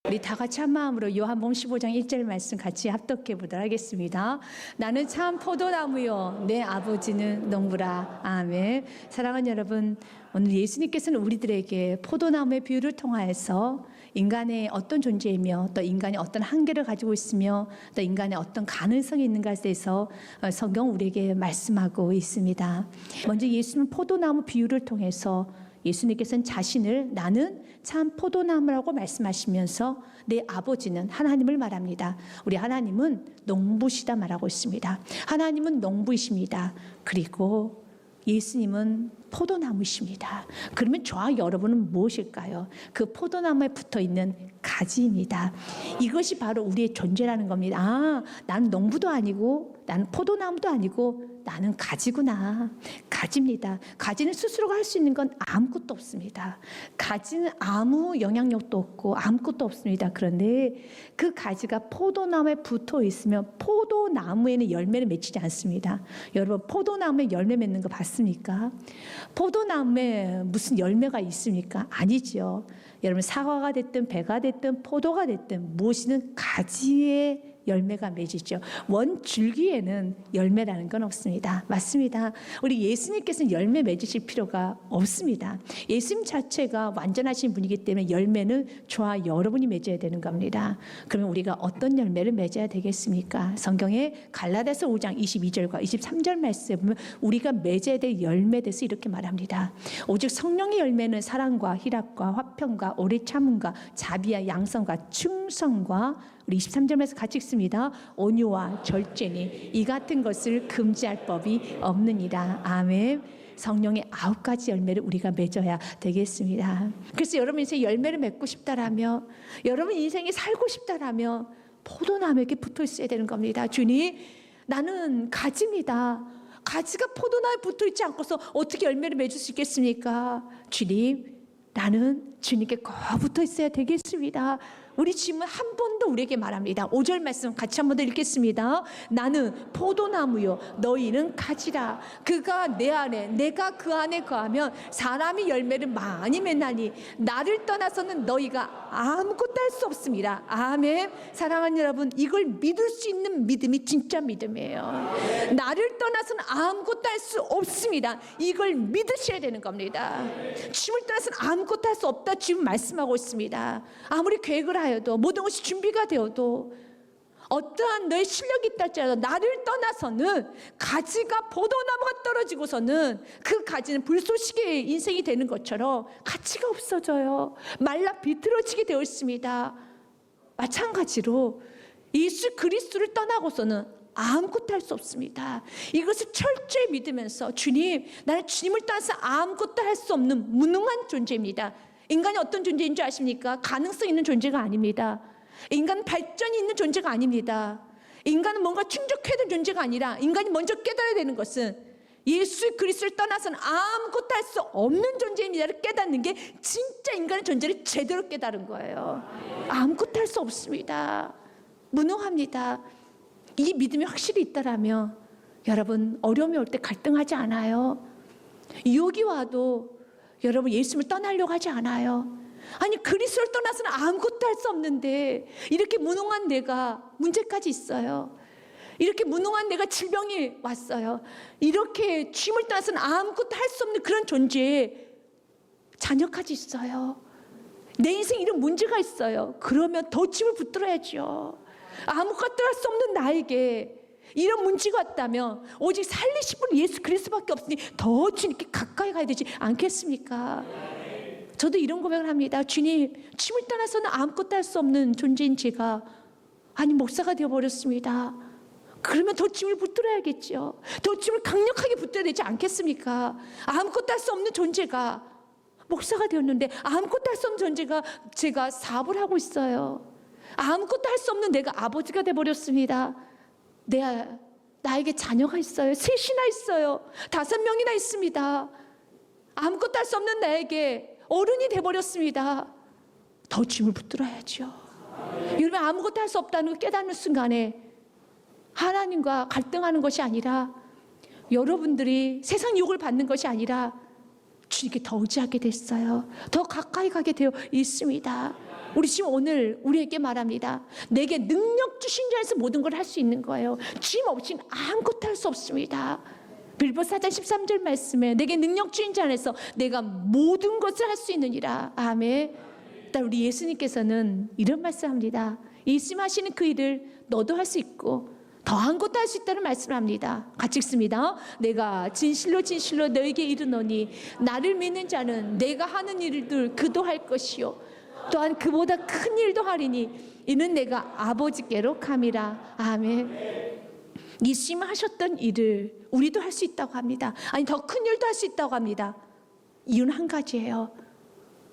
우리 다 같이 한 마음으로 요한복음 15장 1절 말씀 같이 합독해 보도록 하겠습니다. 나는 참 포도나무요 내 아버지는 농부라. 아멘. 사랑하는 여러분, 오늘 예수님께서는 우리들에게 포도나무의 비유를 통하여서 인간의 어떤 존재이며 또 인간이 어떤 한계를 가지고 있으며 또 인간의 어떤 가능성이 있는가에 대해서 성경 우리에게 말씀하고 있습니다. 먼저 예수님은 포도나무 비유를 통해서 예수님께서는 자신을 나는 참 포도나무라고 말씀하시면서 내 아버지는 하나님을 말합니다. 우리 하나님은 농부시다 말하고 있습니다. 하나님은 농부이십니다. 그리고 예수님은 포도나무이십니다. 그러면 저와 여러분은 무엇일까요? 그 포도나무에 붙어있는 가지입니다. 이것이 바로 우리의 존재라는 겁니다. 아, 나는 농부도 아니고 나는 포도나무도 아니고 나는 가지구나. 가지입니다. 가지는 스스로가 할 수 있는 건 아무것도 없습니다. 가지는 아무 영향력도 없고 아무것도 없습니다. 그런데 그 가지가 포도나무에 붙어 있으면 포도나무에는 열매를 맺히지 않습니다. 여러분, 포도나무에 열매 맺는 거 봤습니까? 포도나무에 무슨 열매가 있습니까? 아니죠. 여러분, 사과가 됐든 배가 됐든 포도가 됐든 무엇이든 가지에 열매가 맺이죠. 원 줄기에는 열매라는 건 없습니다. 맞습니다. 우리 예수님께서는 열매 맺으실 필요가 없습니다. 예수님 자체가 완전하신 분이기 때문에 열매는 저와 여러분이 맺어야 되는 겁니다. 그러면 우리가 어떤 열매를 맺어야 되겠습니까? 성경에 갈라디아서 5장 22절과 23절 말씀에 보면 우리가 맺어야 될 열매에 대해서 이렇게 말합니다. 오직 성령의 열매는 사랑과 희락과 화평과 오래 참음과 자비와 양성과 충성과 우리 23절에서 같이 읽습니다. 온유와 절제니 이 같은 것을 금지할 법이 없느니라. 아멘. 성령의 9가지 열매를 우리가 맺어야 되겠습니다. 그래서 여러분 인생에 열매를 맺고 싶다라면, 여러분 인생에 살고 싶다라면 포도나무에게 붙어 있어야 되는 겁니다. 주님, 나는 가지입니다. 가지가 포도나무에 붙어 있지 않고서 어떻게 열매를 맺을 수 있겠습니까? 주님, 나는 주님께 꼭 붙어 있어야 되겠습니다. 우리 주님은 한 번 더 우리에게 말합니다. 5절 말씀 같이 한 번 더 읽겠습니다. 나는 포도나무요 너희는 가지라. 그가 내 안에 내가 그 안에 거하면 사람이 열매를 많이 맺나니 나를 떠나서는 너희가 아무것도 할 수 없습니다. 아멘. 사랑하는 여러분, 이걸 믿을 수 있는 믿음이 진짜 믿음이에요. 나를 떠나서는 아무것도 할 수 없습니다. 이걸 믿으셔야 되는 겁니다. 주님을 떠나서는 아무것도 할 수 없다 주님 말씀하고 있습니다. 아무리 계획을 하여도 모든 것이 준비가 되어도 어떠한 너의 실력이 있다 할지라도 나를 떠나서는 가지가 포도나무가 떨어지고서는 그 가지는 불쏘시개의 인생이 되는 것처럼 가치가 없어져요. 말라 비틀어지게 되어 있습니다. 마찬가지로 예수 그리스도를 떠나고서는 아무것도 할 수 없습니다. 이것을 철저히 믿으면서 주님, 나는 주님을 떠나서 아무것도 할 수 없는 무능한 존재입니다. 인간이 어떤 존재인 줄 아십니까? 가능성 있는 존재가 아닙니다. 인간은 발전이 있는 존재가 아닙니다. 인간은 뭔가 충족해야 되는 존재가 아니라 인간이 먼저 깨달아야 되는 것은 예수 그리스도를 떠나서는 아무것도 할 수 없는 존재입니다를 깨닫는 게 진짜 인간의 존재를 제대로 깨달은 거예요. 아무것도 할 수 없습니다. 무능합니다. 이 믿음이 확실히 있다라면 여러분, 어려움이 올 때 갈등하지 않아요. 유혹이 와도 여러분 예수님을 떠나려고 하지 않아요. 아니, 그리스도를 떠나서는 아무것도 할 수 없는데 이렇게 무능한 내가 문제까지 있어요. 이렇게 무능한 내가 질병이 왔어요. 이렇게 주님을 떠나서는 아무것도 할 수 없는 그런 존재에 자녀까지 있어요. 내 인생에 이런 문제가 있어요. 그러면 더 주님을 붙들어야죠. 아무것도 할 수 없는 나에게 이런 문제가 왔다면 오직 살리실 분 예수 그리스도밖에 없으니 더 주님께 가까이 가야 되지 않겠습니까? 저도 이런 고백을 합니다. 주님, 주님을 떠나서는 아무것도 할 수 없는 존재인 제가 목사가 되어버렸습니다. 그러면 더 주님을 붙들어야겠죠. 더 주님을 강력하게 붙들어야 되지 않겠습니까? 아무것도 할 수 없는 존재가 목사가 되었는데 아무것도 할 수 없는 존재가 제가 사업을 하고 있어요. 아무것도 할 수 없는 내가 아버지가 되어버렸습니다. 나에게 자녀가 있어요. 3이나 있어요. 5명이나 있습니다. 아무것도 할 수 없는 나에게 어른이 돼버렸습니다. 더 주님을 붙들어야죠. 여러분, 아무것도 할 수 없다는 걸 깨닫는 순간에 하나님과 갈등하는 것이 아니라, 여러분들이 세상 유혹을 받는 것이 아니라 주님께 더 의지하게 됐어요. 더 가까이 가게 되어 있습니다. 우리 지금 오늘 우리에게 말합니다. 내게 능력 주신 자에서 모든 걸 할 수 있는 거예요. 주님 없이는 아무것도 할 수 없습니다. 빌보서 4장 13절 말씀에 내게 능력 주신 자 안에서 내가 모든 것을 할 수 있느니라. 아멘. 우리 예수님께서는 이런 말씀합니다. 말씀하시는 그 일을 너도 할 수 있고 더한 것도 할 수 있다는 말씀을 합니다. 같이 읽습니다. 내가 진실로 진실로 너에게 이르노니 나를 믿는 자는 내가 하는 일들 그도 할 것이요 또한 그보다 큰 일도 하리니 이는 내가 아버지께로 감이라. 아멘. 예수님 하셨던 일을 우리도 할 수 있다고 합니다. 아니 더 큰 일도 할 수 있다고 합니다. 이유는 한 가지예요.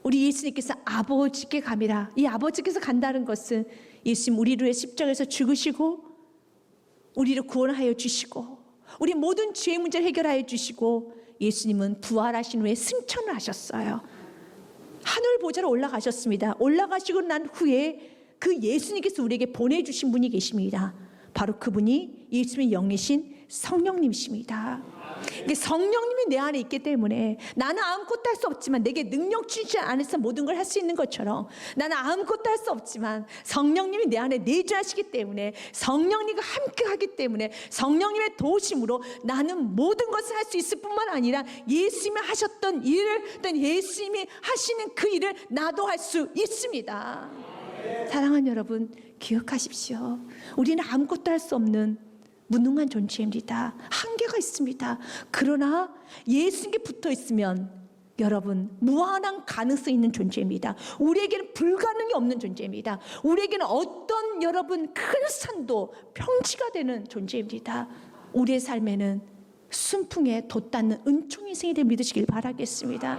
우리 예수님께서 아버지께 감이라. 이 아버지께서 간다는 것은 예수님 우리를 위해 십자가에서 죽으시고 우리를 구원하여 주시고 우리 모든 죄의 문제를 해결하여 주시고 예수님은 부활하신 후에 승천을 하셨어요. 하늘 보좌로 올라가셨습니다. 올라가시고 난 후에 그 예수님께서 우리에게 보내주신 분이 계십니다. 바로 그분이 예수님의 영이신 성령님이십니다. 성령님이 내 안에 있기 때문에 나는 아무것도 할 수 없지만 내게 능력 주시지 않아서 모든 걸 할 수 있는 것처럼 나는 아무것도 할 수 없지만 성령님이 내 안에 내주하시기 때문에 성령님과 함께 하기 때문에 성령님의 도우심으로 나는 모든 것을 할 수 있을 뿐만 아니라 예수님이 하셨던 일을 또 예수님이 하시는 그 일을 나도 할 수 있습니다. 사랑하는 여러분 기억하십시오. 우리는 아무것도 할 수 없는 무능한 존재입니다. 한계가 있습니다. 그러나 예수님께 붙어 있으면 여러분 무한한 가능성이 있는 존재입니다. 우리에게는 불가능이 없는 존재입니다. 우리에게는 어떤 여러분 큰 산도 평지가 되는 존재입니다. 우리의 삶에는 순풍에 돛닿는 은총 인생이 될 믿으시길 바라겠습니다.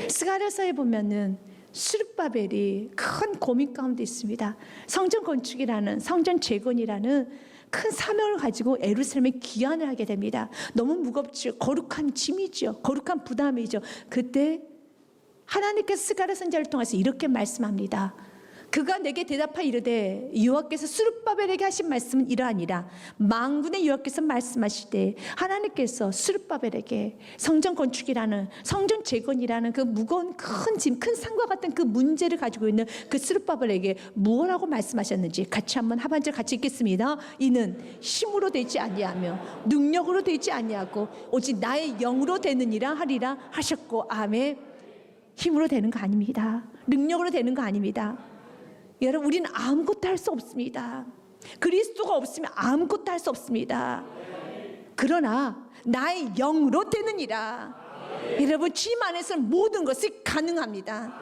스가랴서에 보면은 스룹바벨이 큰 고민 가운데 있습니다. 성전 건축이라는 성전 재건이라는 큰 사명을 가지고 예루살렘에 귀환을 하게 됩니다. 너무 무겁죠. 거룩한 짐이죠. 거룩한 부담이죠. 그때 하나님께서 스가랴 선지자를 통해서 이렇게 말씀합니다. 그가 내게 대답하여 이르되 여호와께서 스룹바벨에게 하신 말씀은 이러하니라. 만군의 여호와께서 말씀하시되 하나님께서 스룹바벨에게 성전 건축이라는 성전 재건이라는 그 무거운 큰 짐, 큰 산과 같은 그 문제를 가지고 있는 그 스룹바벨에게 무엇라고 말씀하셨는지 같이 한번 하반절 같이 읽겠습니다. 이는 힘으로 되지 아니하며 능력으로 되지 아니하고 오직 나의 영으로 되느니라 하리라 하셨고. 아멘. 힘으로 되는 거 아닙니다. 능력으로 되는 거 아닙니다. 여러분 우리는 아무것도 할 수 없습니다. 그리스도가 없으면 아무것도 할 수 없습니다. 그러나 나의 영으로 되느니라. 여러분 주님 안에서는 모든 것이 가능합니다.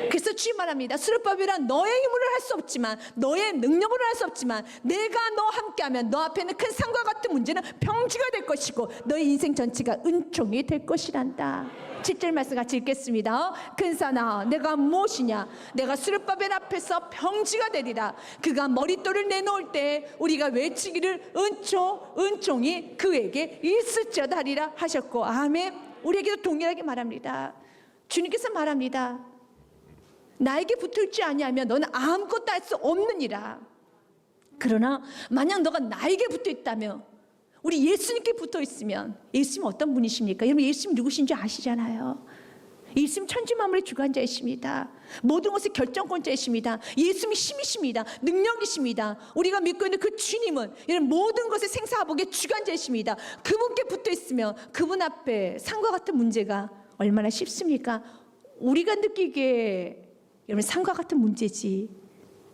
그래서 주님 말합니다. 스룹바벨아 너의 힘으로 할 수 없지만 너의 능력으로 할 수 없지만 내가 너와 함께하면 너 앞에는 큰 산과 같은 문제는 평지가 될 것이고 너의 인생 전체가 은총이 될 것이란다. 7절 말씀 같이 읽겠습니다. 큰 산아 내가 무엇이냐. 내가 스룹바벨 앞에서 평지가 되리라. 그가 머릿돌을 내놓을 때 우리가 외치기를 은총이 그에게 있을지어다 하리라 하셨고. 아멘. 우리에게도 동일하게 말합니다. 주님께서 말합니다. 나에게 붙을지 아니하면 너는 아무것도 할 수 없느니라. 그러나 만약 너가 나에게 붙어 있다면 우리 예수님께 붙어 있으면 예수님 어떤 분이십니까? 여러분 예수님 누구신지 아시잖아요. 예수님 천지만물의 주관자이십니다. 모든 것의 결정권자이십니다. 예수님이 힘이십니다. 능력이십니다. 우리가 믿고 있는 그 주님은 이런 모든 것의 생사화복의 주관자이십니다. 그분께 붙어 있으면 그분 앞에 산과 같은 문제가 얼마나 쉽습니까? 우리가 느끼기에 여러분 산과 같은 문제지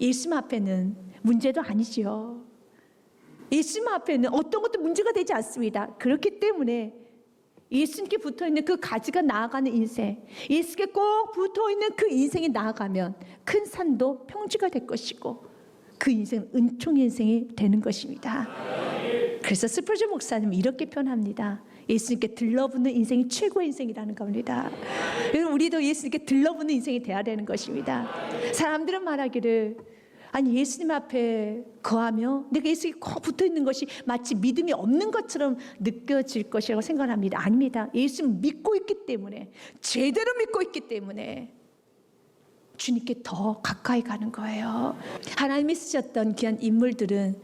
예수님 앞에는 문제도 아니죠. 예수님 앞에는 어떤 것도 문제가 되지 않습니다. 그렇기 때문에 예수님께 붙어있는 그 가지가 나아가는 인생, 예수께 꼭 붙어있는 그 인생이 나아가면 큰 산도 평지가 될 것이고 그 인생은 은총의 인생이 되는 것입니다. 그래서 스프전 목사님은 이렇게 표현합니다. 예수님께 들러붙는 인생이 최고의 인생이라는 겁니다. 우리도 예수님께 들러붙는 인생이 돼야 되는 것입니다. 사람들은 말하기를 아니 예수님 앞에 거하며 내가 예수님께 꼭 붙어있는 것이 마치 믿음이 없는 것처럼 느껴질 것이라고 생각합니다. 아닙니다. 예수님 믿고 있기 때문에 제대로 믿고 있기 때문에 주님께 더 가까이 가는 거예요. 하나님이 쓰셨던 귀한 인물들은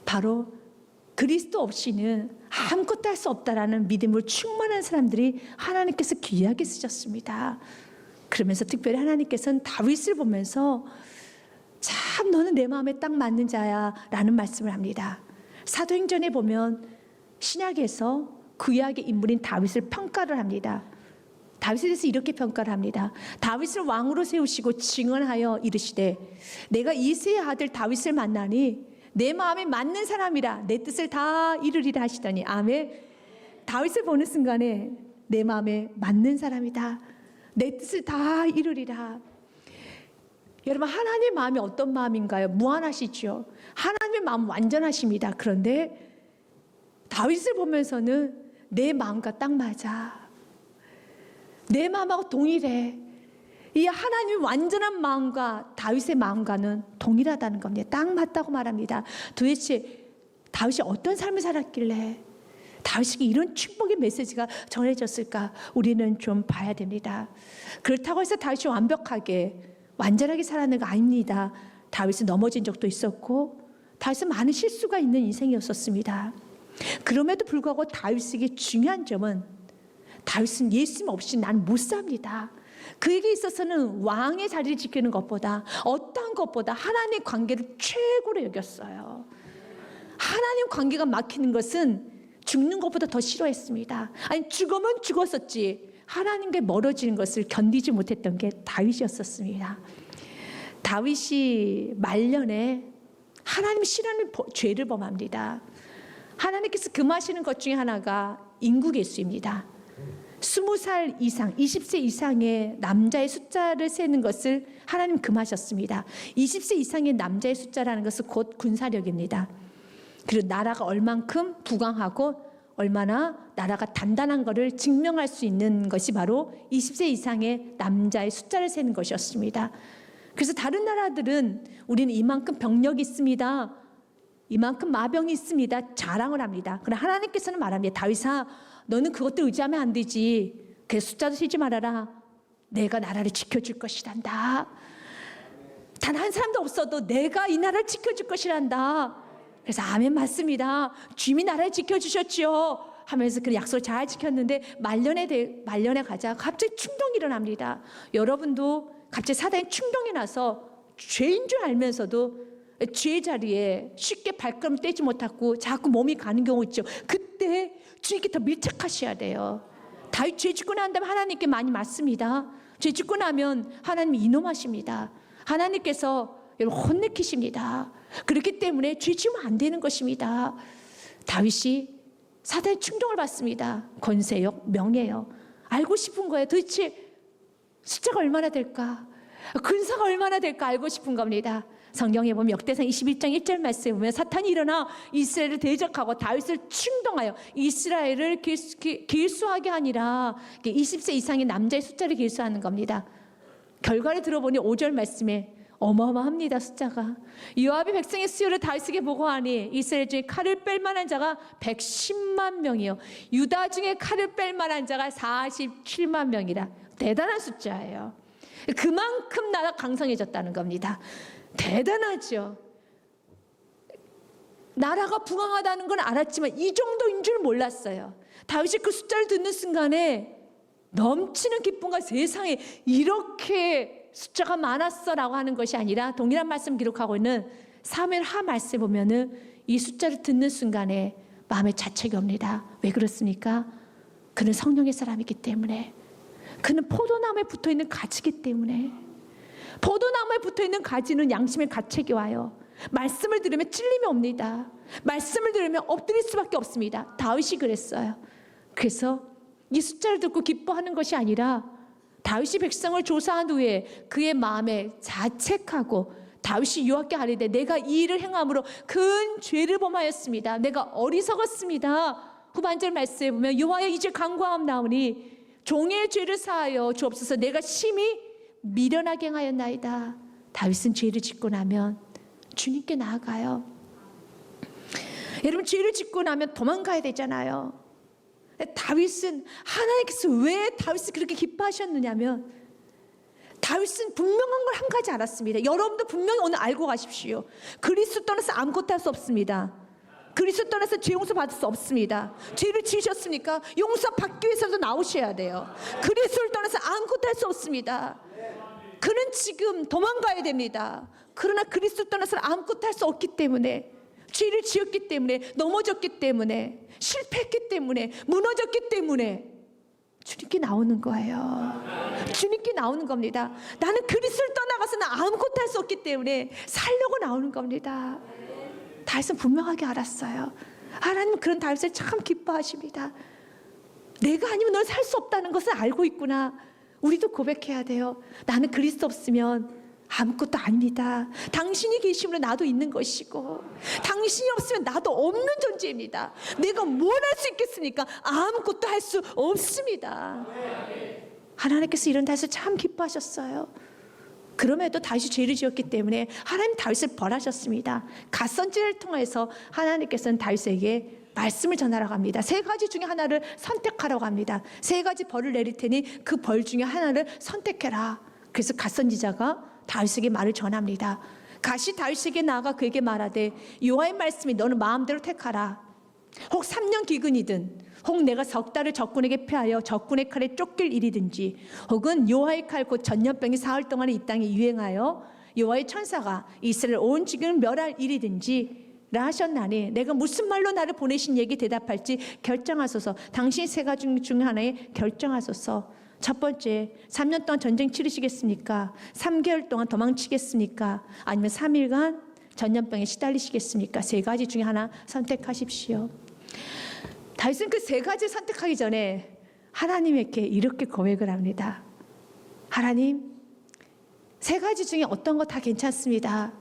바로 그리스도 없이는 아무것도 할 수 없다라는 믿음으로 충만한 사람들이 하나님께서 귀하게 쓰셨습니다. 그러면서 특별히 하나님께서는 다윗을 보면서 참 너는 내 마음에 딱 맞는 자야 라는 말씀을 합니다. 사도행전에 보면 신약에서 구약의 인물인 다윗을 평가를 합니다. 다윗에 대해서 이렇게 평가를 합니다. 다윗을 왕으로 세우시고 증언하여 이르시되 내가 이새의 아들 다윗을 만나니 내 마음에 맞는 사람이라 내 뜻을 다 이루리라 하시더니 아멘. 다윗을 보는 순간에 내 마음에 맞는 사람이다. 내 뜻을 다 이루리라. 여러분, 하나님의 마음이 어떤 마음인가요? 무한하시죠. 하나님의 마음은 완전하십니다. 그런데 다윗을 보면서는 내 마음과 딱 맞아. 내 마음하고 동일해. 이 하나님의 완전한 마음과 다윗의 마음과는 동일하다는 겁니다. 딱 맞다고 말합니다. 도대체 다윗이 어떤 삶을 살았길래 다윗에게 이런 축복의 메시지가 전해졌을까? 우리는 좀 봐야 됩니다. 그렇다고 해서 다윗이 완전하게 살아가는 거 아닙니다. 다윗은 넘어진 적도 있었고 다윗은 많은 실수가 있는 인생이었었습니다. 그럼에도 불구하고 다윗에게 중요한 점은 다윗은 예수님 없이 난 못 삽니다. 그에게 있어서는 왕의 자리를 지키는 것보다 어떠한 것보다 하나님의 관계를 최고로 여겼어요. 하나님 관계가 막히는 것은 죽는 것보다 더 싫어했습니다. 아니, 죽으면 죽었었지 하나님께 멀어지는 것을 견디지 못했던 게 다윗이었었습니다. 다윗이 말년에 하나님 싫어하는 죄를 범합니다. 하나님께서 금하시는 것 중에 하나가 인구계수입니다. 20살 이상, 20세 이상의 남자의 숫자를 세는 것을 하나님 금하셨습니다. 20세 이상의 남자의 숫자라는 것은 곧 군사력입니다. 그리고 나라가 얼만큼 부강하고 얼마나 나라가 단단한 것을 증명할 수 있는 것이 바로 20세 이상의 남자의 숫자를 세는 것이었습니다. 그래서 다른 나라들은 우리는 이만큼 병력이 있습니다, 이만큼 마병이 있습니다 자랑을 합니다. 그러나 하나님께서는 말합니다. 다윗아, 너는 그것도 의지하면 안 되지. 그래서 숫자도 세지 말아라. 내가 나라를 지켜줄 것이란다. 단 한 사람도 없어도 내가 이 나라를 지켜줄 것이란다. 그래서 아멘, 맞습니다. 주님이 나라를 지켜주셨지요 하면서 그 약속을 잘 지켰는데 말년에 가자 갑자기 충동이 일어납니다. 여러분도 갑자기 사단이 충동이 나서 죄인 줄 알면서도 죄의 자리에 쉽게 발걸음 떼지 못하고 자꾸 몸이 가는 경우 있죠. 그때 주님께 더 밀착하셔야 돼요. 다윗 죄 짓고 난 다음에 하나님께 많이 맞습니다. 죄 짓고 나면 하나님이 이놈하십니다. 하나님께서 여러분 혼내키십니다. 그렇기 때문에 죄 지으면 안 되는 것입니다. 다윗이 사단의 충동을 받습니다. 권세욕, 명예욕. 알고 싶은 거예요. 도대체 숫자가 얼마나 될까? 근사가 얼마나 될까 알고 싶은 겁니다. 성경에 보면 역대상 21장 1절 말씀에 보면 사탄이 일어나 이스라엘을 대적하고 다윗을 충동하여 이스라엘을 길수하게 하니라. 20세 이상의 남자의 숫자를 길수하는 겁니다. 결과를 들어보니 5절 말씀에 어마어마합니다. 숫자가. 요압이 백성의 수요를 다윗에게 보고하니 이스라엘 중에 칼을 뺄 만한 자가 110만 명이요 유다 중에 칼을 뺄 만한 자가 47만 명이라. 대단한 숫자예요. 그만큼 나라가 강성해졌다는 겁니다. 대단하죠. 나라가 부강하다는 건 알았지만 이 정도인 줄 몰랐어요. 다윗이 그 숫자를 듣는 순간에 넘치는 기쁨과 세상에 이렇게 숫자가 많았어라고 하는 것이 아니라 동일한 말씀 기록하고 있는 사무엘 하 말씀에 보면은 이 숫자를 듣는 순간에 마음에 자책이 옵니다. 왜 그렇습니까? 그는 성령의 사람이기 때문에, 그는 포도나무에 붙어있는 가지이기 때문에. 포도나무에 붙어있는 가지는 양심의 가책이 와요. 말씀을 들으면 찔림이 옵니다. 말씀을 들으면 엎드릴 수밖에 없습니다. 다윗이 그랬어요. 그래서 이 숫자를 듣고 기뻐하는 것이 아니라 다윗이 백성을 조사한 후에 그의 마음에 자책하고 다윗이 여호와께 아뢰되 내가 이 일을 행함으로 큰 죄를 범하였습니다. 내가 어리석었습니다. 후반절 말씀에 보면 여호와여 이제 간구하옵나오니 종의 죄를 사하여 주옵소서. 내가 심히 미련하게 행하였나이다. 다윗은 죄를 짓고 나면 주님께 나아가요. 여러분, 죄를 짓고 나면 도망가야 되잖아요. 다윗은 하나님께서 왜 다윗을 그렇게 기뻐하셨느냐면 다윗은 분명한 걸 한 가지 알았습니다. 여러분도 분명히 오늘 알고 가십시오. 그리스도 떠나서 아무것도 할 수 없습니다. 그리스도 떠나서 죄 용서 받을 수 없습니다. 죄를 지으셨으니까 용서 받기 위해서도 나오셔야 돼요. 그리스도를 떠나서 아무것도 할 수 없습니다. 그는 지금 도망가야 됩니다. 그러나 그리스도 떠나서는 아무것도 할 수 없기 때문에, 죄를 지었기 때문에, 넘어졌기 때문에, 실패했기 때문에, 무너졌기 때문에 주님께 나오는 거예요. 주님께 나오는 겁니다. 나는 그리스도를 떠나가서는 아무것도 할 수 없기 때문에 살려고 나오는 겁니다. 다윗은 분명하게 알았어요. 하나님 그런 다윗을 참 기뻐하십니다. 내가 아니면 넌 살 수 없다는 것을 알고 있구나. 우리도 고백해야 돼요. 나는 그리스도 없으면 아무것도 아닙니다. 당신이 계심으로 나도 있는 것이고, 당신이 없으면 나도 없는 존재입니다. 내가 뭘 할 수 있겠습니까? 아무것도 할 수 없습니다. 하나님께서 이런 다윗을 참 기뻐하셨어요. 그럼에도 다윗이 죄를 지었기 때문에 하나님 다윗을 벌하셨습니다. 갓선지를 통해서 하나님께서는 다윗에게 말씀을 전하라고 합니다. 세 가지 중에 하나를 선택하라고 합니다. 세 가지 벌을 내릴 테니 그 벌 중에 하나를 선택해라. 그래서 갓선지자가 다윗에게 말을 전합니다. 갓이 다윗에게 나아가 그에게 말하되 여호와의 말씀이 너는 마음대로 택하라. 혹 3년 기근이든, 혹 내가 석 달을 적군에게 패하여 적군의 칼에 쫓길 일이든지, 혹은 여호와의 칼 곧 전염병이 사흘 동안에 이 땅에 유행하여 여호와의 천사가 이스라엘 온 지경을 멸할 일이든지 라 하셨나니 내가 무슨 말로 나를 보내신 얘기 대답할지 결정하소서. 당신이 세 가지 중 하나에 결정하소서. 첫 번째, 3년 동안 전쟁 치르시겠습니까? 3개월 동안 도망치겠습니까? 아니면 3일간 전염병에 시달리시겠습니까? 세 가지 중에 하나 선택하십시오. 다윗은 그 세 가지를 선택하기 전에 하나님에게 이렇게 고백을 합니다. 하나님, 세 가지 중에 어떤 거 다 괜찮습니다.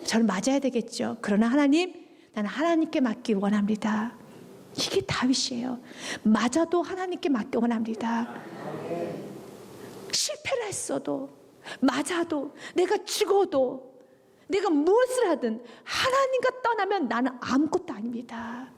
저는 맞아야 되겠죠. 그러나 하나님, 나는 하나님께 맡기 원합니다. 이게 다윗이에요. 맞아도 하나님께 맡기 원합니다. 실패를 했어도, 맞아도, 내가 죽어도, 내가 무엇을 하든 하나님과 떠나면 나는 아무것도 아닙니다.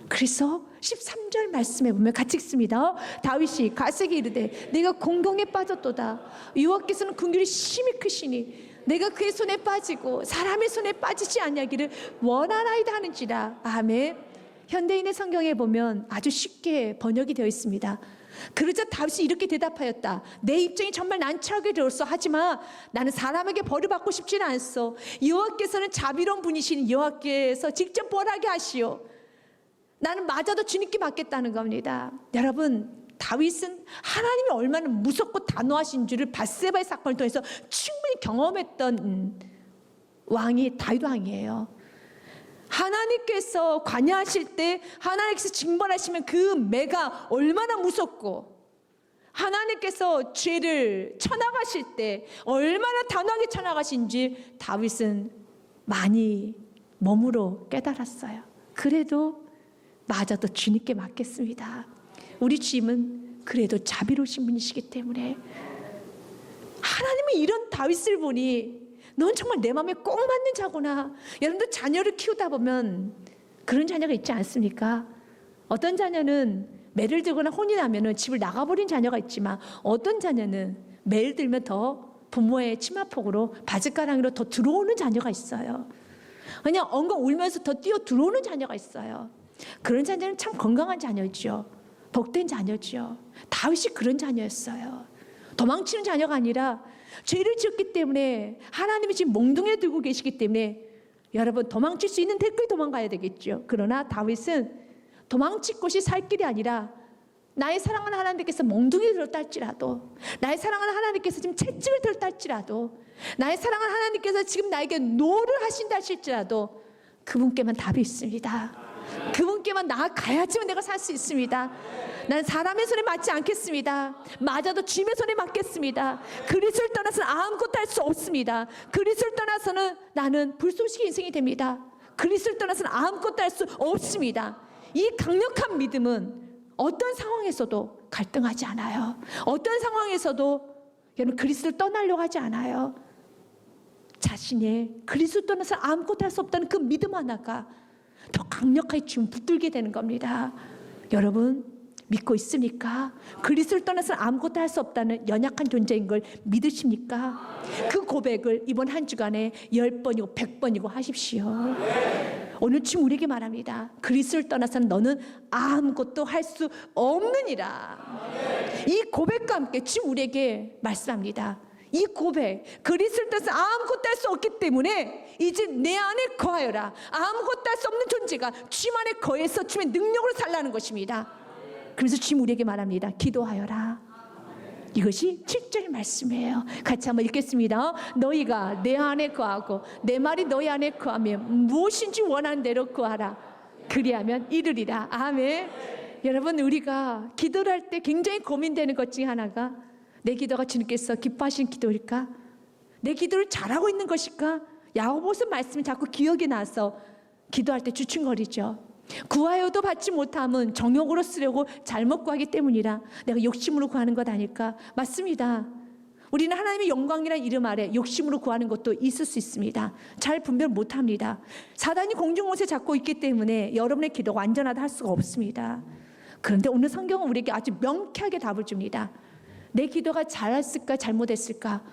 그래서 13절 말씀에 보면 같이 읽습니다. 다윗이 갓에게 이르되 내가 공경에 빠졌도다. 여호와께서는 긍휼이 심히 크시니 내가 그의 손에 빠지고 사람의 손에 빠지지 아니하기를 원하나이다 하는지라. 아멘. 현대인의 성경에 보면 아주 쉽게 번역이 되어 있습니다. 그러자 다윗이 이렇게 대답하였다. 내 입장이 정말 난처하게 되었어. 하지만 나는 사람에게 벌을 받고 싶지는 않소. 여호와께서는 자비로운 분이신 여호와께서 직접 벌하게 하시오. 나는 맞아도 주님께 맡겠다는 겁니다. 여러분, 다윗은 하나님이 얼마나 무섭고 단호하신 줄을 밧세바의 사건을 통해서 충분히 경험했던 왕이 다윗 왕이에요. 하나님께서 관여하실 때 하나님께서 징벌하시면 그 매가 얼마나 무섭고, 하나님께서 죄를 쳐나가실 때 얼마나 단호하게 쳐나가신지 다윗은 많이 몸으로 깨달았어요. 그래도 맞아도 주님께 맡겠습니다. 우리 주님은 그래도 자비로우신 분이시기 때문에, 하나님은 이런 다윗을 보니 넌 정말 내 마음에 꼭 맞는 자구나. 여러분들 자녀를 키우다 보면 그런 자녀가 있지 않습니까? 어떤 자녀는 매를 들거나 혼이 나면 집을 나가버린 자녀가 있지만, 어떤 자녀는 매를 들면 더 부모의 치마폭으로 바짓가랑이로 더 들어오는 자녀가 있어요. 그냥 엉엉 울면서 더 뛰어 들어오는 자녀가 있어요. 그런 자녀는 참 건강한 자녀죠. 복된 자녀죠. 다윗이 그런 자녀였어요. 도망치는 자녀가 아니라 죄를 지었기 때문에 하나님이 지금 몽둥이를 들고 계시기 때문에 여러분 도망칠 수 있는 데까지 도망가야 되겠죠. 그러나 다윗은 도망칠 곳이 살 길이 아니라 나의 사랑하는 하나님께서 몽둥이를 들었다 할지라도, 나의 사랑하는 하나님께서 지금 채찍을 들었다 할지라도, 나의 사랑하는 하나님께서 지금 나에게 노를 하신다 할지라도 그분께만 답이 있습니다. 그분께만 나아가야지만 내가 살 수 있습니다. 나는 사람의 손에 맞지 않겠습니다. 맞아도 주님의 손에 맞겠습니다. 그리스도를 떠나서는 아무것도 할 수 없습니다. 그리스도를 떠나서는 나는 불쏘시개 인생이 됩니다. 그리스도를 떠나서는 아무것도 할 수 없습니다. 이 강력한 믿음은 어떤 상황에서도 갈등하지 않아요. 어떤 상황에서도 여러분 그리스도를 떠나려고 하지 않아요. 자신의 그리스도를 떠나서 아무것도 할 수 없다는 그 믿음 하나가 더 강력하게 지금 붙들게 되는 겁니다. 여러분 믿고 있습니까? 그리스도를 떠나서 아무것도 할 수 없다는 연약한 존재인 걸 믿으십니까? 그 고백을 이번 한 주간에 10번이고 100번이고 하십시오. 오늘 주님 우리에게 말합니다. 그리스도를 떠나서는 너는 아무것도 할 수 없느니라. 이 고백과 함께 주님 우리에게 말씀합니다. 이 고백, 그리스도를 떠나서 아무것도 할 수 없기 때문에 이제 내 안에 거하여라. 아무것도 할 수 없는 존재가 주님 안에 거해서 주님의 능력으로 살라는 것입니다. 그래서 주님 우리에게 말합니다. 기도하여라. 이것이 7절 말씀이에요. 같이 한번 읽겠습니다. 너희가 내 안에 거하고 내 말이 너희 안에 거하면 무엇인지 원하는 대로 구하라. 그리하면 이루리라. 아멘. 여러분, 우리가 기도를 할 때 굉장히 고민되는 것 중에 하나가 내 기도가 주님께서 기뻐하시는 기도일까? 내 기도를 잘하고 있는 것일까? 야고보서 말씀이 자꾸 기억이 나서 기도할 때 주춤거리죠. 구하여도 받지 못함은 정욕으로 쓰려고 잘못 구하기 때문이라. 내가 욕심으로 구하는 것 아닐까? 맞습니다. 우리는 하나님의 영광이라는 이름 아래 욕심으로 구하는 것도 있을 수 있습니다. 잘 분별 못합니다. 사단이 공중옷에 잡고 있기 때문에 여러분의 기도가 완전하다 할 수가 없습니다. 그런데 오늘 성경은 우리에게 아주 명쾌하게 답을 줍니다. 내 기도가 잘했을까 잘못했을까?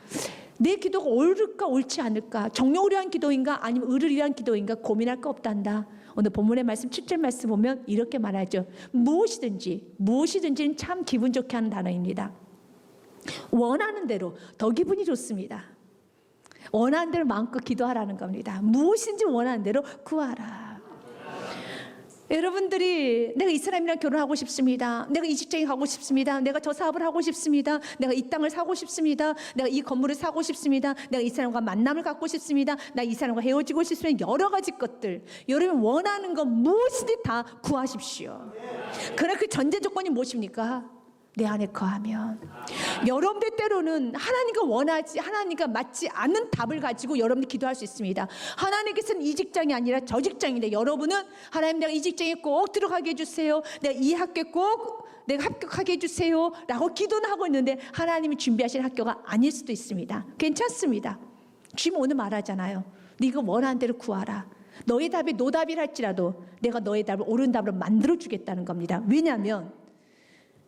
내 기도가 옳을까 옳지 않을까? 정욕을 위한 기도인가 아니면 의를 위한 기도인가 고민할 거 없단다. 오늘 본문의 말씀 7절 말씀 보면 이렇게 말하죠. 무엇이든지는 참 기분 좋게 하는 단어입니다. 원하는 대로 더 기분이 좋습니다. 원하는 대로 마음껏 기도하라는 겁니다. 무엇인지 원하는 대로 구하라. 여러분들이 내가 이 사람이랑 결혼하고 싶습니다. 내가 이 직장에 가고 싶습니다. 내가 저 사업을 하고 싶습니다. 내가 이 땅을 사고 싶습니다. 내가 이 건물을 사고 싶습니다. 내가 이 사람과 만남을 갖고 싶습니다. 나 이 사람과 헤어지고 싶습니다. 여러 가지 것들, 여러분 원하는 것 무엇이든 다 구하십시오. 그러나 그 전제 조건이 무엇입니까? 내 안에 거하면. 여러분들 때로는 하나님과 맞지 않는 답을 가지고 여러분들 기도할 수 있습니다. 하나님께서는 이 직장이 아니라 저 직장인데 여러분은 하나님 내가 이 직장에 꼭 들어가게 해주세요. 내가 이 학교에 꼭 내가 합격하게 해주세요 라고 기도는 하고 있는데 하나님이 준비하신 학교가 아닐 수도 있습니다. 괜찮습니다. 주님 오늘 말하잖아요. 네가 원하는 대로 구하라. 너의 답이 노답이라 할지라도 내가 너의 답을 옳은 답으로 만들어주겠다는 겁니다. 왜냐하면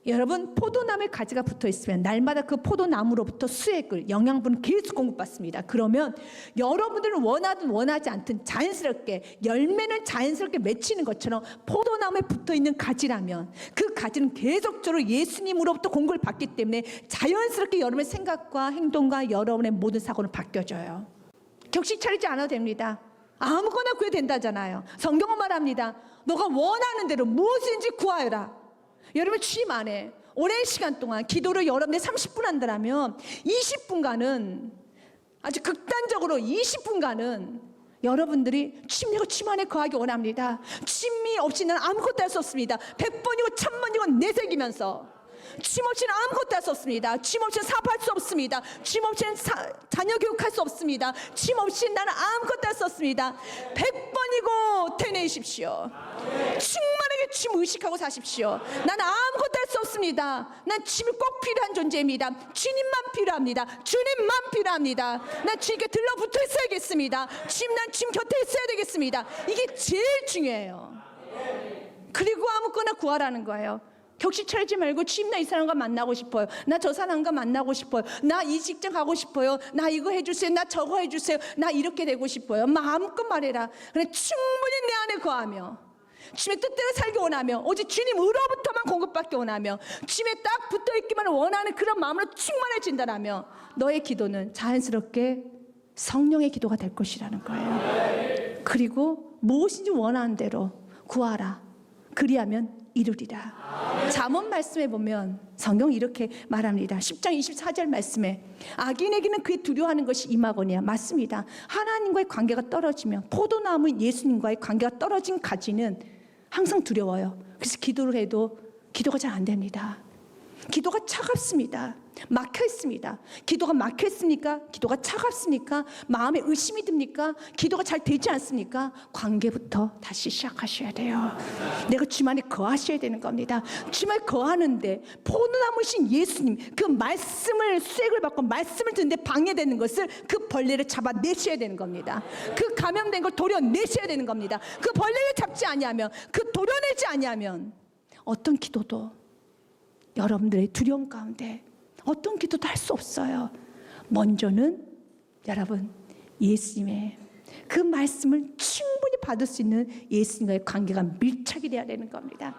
여러분, 포도나무에 가지가 붙어 있으면 날마다 그 포도나무로부터 수액을, 영양분을 계속 공급받습니다. 그러면 여러분들은 원하든 원하지 않든 자연스럽게 열매는 자연스럽게 맺히는 것처럼 포도나무에 붙어 있는 가지라면 그 가지는 계속적으로 예수님으로부터 공급을 받기 때문에 자연스럽게 여러분의 생각과 행동과 여러분의 모든 사고는 바뀌어져요. 격식 차리지 않아도 됩니다. 아무거나 구해도 된다잖아요. 성경은 말합니다. 너가 원하는 대로 무엇인지 구하여라. 여러분 주님 안에 오랜 시간 동안 기도를 여러분들 30분 한다면 20분간은 아주 극단적으로 20분간은 여러분들이 주님 내가 주님 안에 거하기 원합니다. 주님이 없이는 아무것도 할 수 없습니다. 100번이고 1000번이고 내새기면서 주님 없이는 아무것도 할 수 없습니다. 주님 없이는 사업할 수 없습니다. 주님 없이는 자녀 교육할 수 없습니다. 주님 없이는 나는 아무것도 할 수 없습니다. 100번이고 되뇌십시오. 충만하게 주님 의식하고 사십시오. 나는 아무것도 할 수 없습니다. 난 주님이 꼭 필요한 존재입니다. 주님만 필요합니다. 주님만 필요합니다. 난 주님께 들러붙어 있어야겠습니다. 주님 난 주님 곁에 있어야 되겠습니다. 이게 제일 중요해요. 그리고 아무거나 구하라는 거예요. 격식 차리지 말고 주님 나 이 사람과 만나고 싶어요. 나 저 사람과 만나고 싶어요. 나 이 직장 가고 싶어요. 나 이거 해주세요. 나 저거 해주세요. 나 이렇게 되고 싶어요. 마음껏 말해라. 그래 충분히 내 안에 거하며 주님의 뜻대로 살기 원하며 오직 주님으로부터만 공급받기 원하며 주님에 딱 붙어있기만 원하는 그런 마음으로 충만해진다라며 너의 기도는 자연스럽게 성령의 기도가 될 것이라는 거예요. 그리고 무엇인지 원하는 대로 구하라. 그리하면 이루리라. 잠언 말씀에 보면 성경이 이렇게 말합니다. 10장 24절 말씀에 악인에게는 그의 두려워하는 것이 임하거니와. 맞습니다. 하나님과의 관계가 떨어지면 포도나무 예수님과의 관계가 떨어진 가지는 항상 두려워요. 그래서 기도를 해도 기도가 잘 안 됩니다. 기도가 차갑습니다. 막혀 있습니다. 기도가 막혀 있습니까? 기도가 차갑습니까? 마음에 의심이 듭니까? 기도가 잘 되지 않습니까? 관계부터 다시 시작하셔야 돼요. 내가 주님 안에 거하셔야 되는 겁니다. 주님 안에 거하는데 포도나무신 예수님 그 말씀을 수액을 받고 말씀을 듣는데 방해되는 것을 그 벌레를 잡아내셔야 되는 겁니다. 그 감염된 걸 도려내셔야 되는 겁니다. 그 벌레를 잡지 아니하면 그 도려내지 아니하면 어떤 기도도 여러분들의 두려움 가운데 어떤 기도도 할 수 없어요. 먼저는 여러분 예수님의 그 말씀을 충분히 받을 수 있는 예수님과의 관계가 밀착이 돼야 되는 겁니다.